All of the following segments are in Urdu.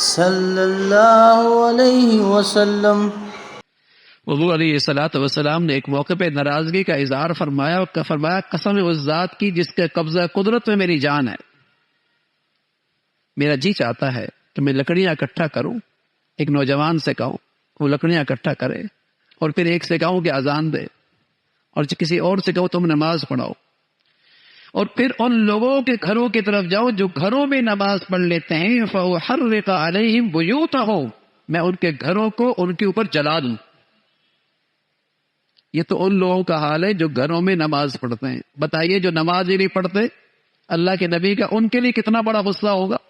صلی اللہ علیہ وسلم۔ حضور علیہ الصلوۃ والسلام نے ایک موقع پہ ناراضگی کا اظہار فرمایا اور فرمایا قسم اس ذات کی جس کے قبضہ قدرت میں میری جان ہے، میرا جی چاہتا ہے کہ میں لکڑیاں اکٹھا کروں، ایک نوجوان سے کہوں وہ لکڑیاں اکٹھا کرے، اور پھر ایک سے کہوں کہ اذان دے، اور کسی اور سے کہو تم نماز پڑھاؤ، اور پھر ان لوگوں کے گھروں کی طرف جاؤ جو گھروں میں نماز پڑھ لیتے ہیں، فَأُحَرِّقَ عَلَيْهِمْ بُيُوتَهُمْ، میں ان کے گھروں کو ان کے اوپر جلا دوں۔ یہ تو ان لوگوں کا حال ہے جو گھروں میں نماز پڑھتے ہیں۔ بتائیے جو نماز ہی نہیں پڑھتے اللہ کے نبی کا ان کے لیے کتنا بڑا غصہ ہوگا۔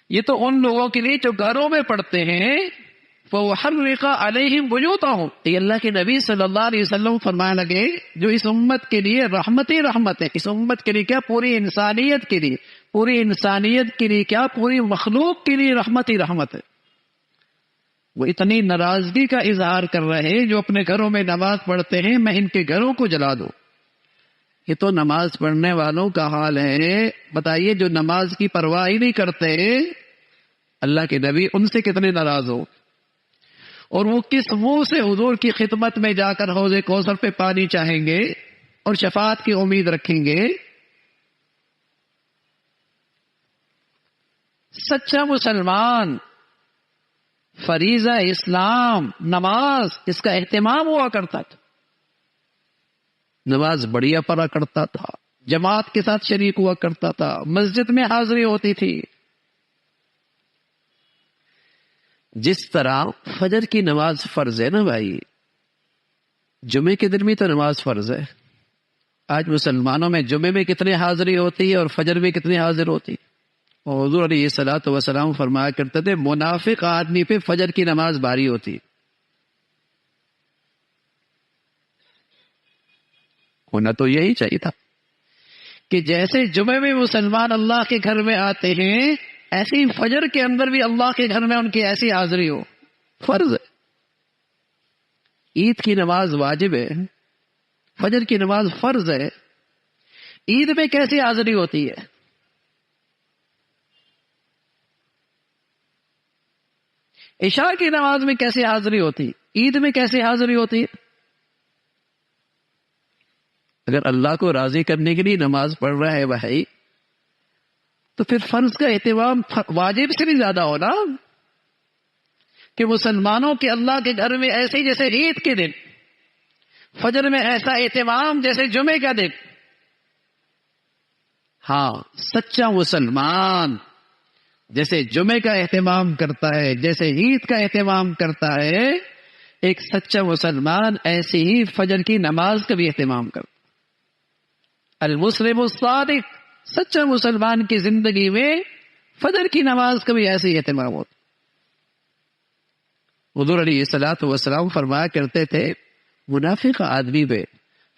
یہ تو ان لوگوں کے لیے جو گھروں میں پڑھتے ہیں، فَوَحَرِّقَ عَلَيْهِمْ بُيُوتَهُمْ، یہ اللہ کے نبی صلی اللہ علیہ وسلم فرمانے لگے جو اس امت کے لیے رحمت ہی رحمت ہے، اس امت کے لیے کیا پوری انسانیت کے لیے، پوری انسانیت کے لیے کیا پوری مخلوق کے لیے رحمت ہی رحمت ہے، وہ اتنی ناراضگی کا اظہار کر رہے ہیں جو اپنے گھروں میں نماز پڑھتے ہیں میں ان کے گھروں کو جلا دوں۔ یہ تو نماز پڑھنے والوں کا حال ہے۔ بتائیے جو نماز کی پرواہ ہی نہیں کرتے اللہ کے نبی ان سے کتنے ناراض ہو، اور وہ کس منہ سے حضور کی خدمت میں جا کر حوض کوثر پہ پانی چاہیں گے اور شفاعت کی امید رکھیں گے۔ سچا مسلمان فریضہ اسلام نماز اس کا اہتمام ہوا کرتا تھا، نماز بڑھیا پڑھا کرتا تھا، جماعت کے ساتھ شریک ہوا کرتا تھا، مسجد میں حاضری ہوتی تھی۔ جس طرح فجر کی نماز فرض ہے نا بھائی، جمعے کے دن بھی تو نماز فرض ہے۔ آج مسلمانوں میں جمعے میں کتنی حاضری ہوتی ہے اور فجر میں کتنی حاضر ہوتی ہے؟ اور حضور علیہ الصلوۃ والسلام فرمایا کرتے تھے منافق آدمی پہ فجر کی نماز بھاری ہوتی ہے۔ ہونا تو یہی چاہیے تھا کہ جیسے جمعے میں مسلمان اللہ کے گھر میں آتے ہیں ایسے ہی فجر کے اندر بھی اللہ کے گھر میں ان کی ایسی حاضری ہو، فرض ہے۔ عید کی نماز واجب ہے، فجر کی نماز فرض ہے، عید میں کیسی حاضری ہوتی ہے؟ عشاء کی نماز میں کیسی حاضری ہوتی، عید میں کیسی حاضری ہوتی؟ اگر اللہ کو راضی کرنے کے لیے نماز پڑھ رہا ہے بھائی تو پھر فرض کا اہتمام واجب سے بھی زیادہ ہونا، کہ مسلمانوں کے اللہ کے گھر میں ایسے جیسے عید کے دن، فجر میں ایسا اہتمام جیسے جمعے کا دن۔ ہاں سچا مسلمان جیسے جمعے کا اہتمام کرتا ہے، جیسے عید کا اہتمام کرتا ہے، ایک سچا مسلمان ایسی ہی فجر کی نماز کا بھی اہتمام کرتا ہے۔ المسلم الصادق، سچا مسلمان کی زندگی میں فجر کی نماز کا بھی ایسے ہی اہتمام ہوتا۔ حضور علیہ الصلوۃ والسلام فرمایا کرتے تھے منافق آدمی پہ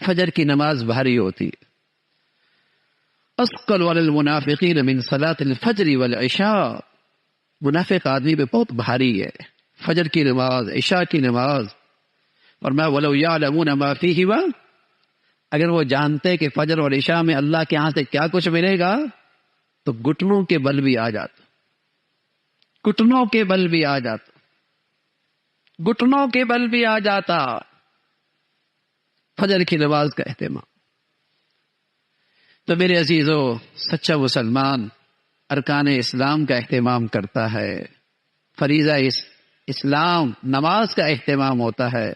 فجر کی نماز بھاری ہوتی ہے، اثقل علی المنافقین من صلاۃ الفجر والعشاء، منافق آدمی پہ بہت بھاری ہے فجر کی نماز، عشاء کی نماز۔ اور میں ولو یعلمون ما فیہما، اگر وہ جانتے کہ فجر اور عشاء میں اللہ کے ہاں سے کیا کچھ ملے گا تو گھٹنوں کے بل بھی آ جاتا، گھٹنوں کے بل بھی آ جاتا، گھٹنوں کے بل بھی آ جاتا۔ فجر کی نماز کا اہتمام۔ تو میرے عزیزو، سچا مسلمان ارکان اسلام کا اہتمام کرتا ہے، فریضہ اسلام نماز کا اہتمام ہوتا ہے،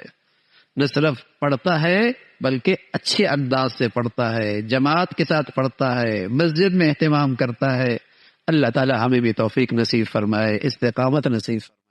نہ صرف پڑھتا ہے بلکہ اچھے انداز سے پڑھتا ہے، جماعت کے ساتھ پڑھتا ہے، مسجد میں اہتمام کرتا ہے۔ اللہ تعالی ہمیں بھی توفیق نصیب فرمائے، استقامت نصیب فرمائے۔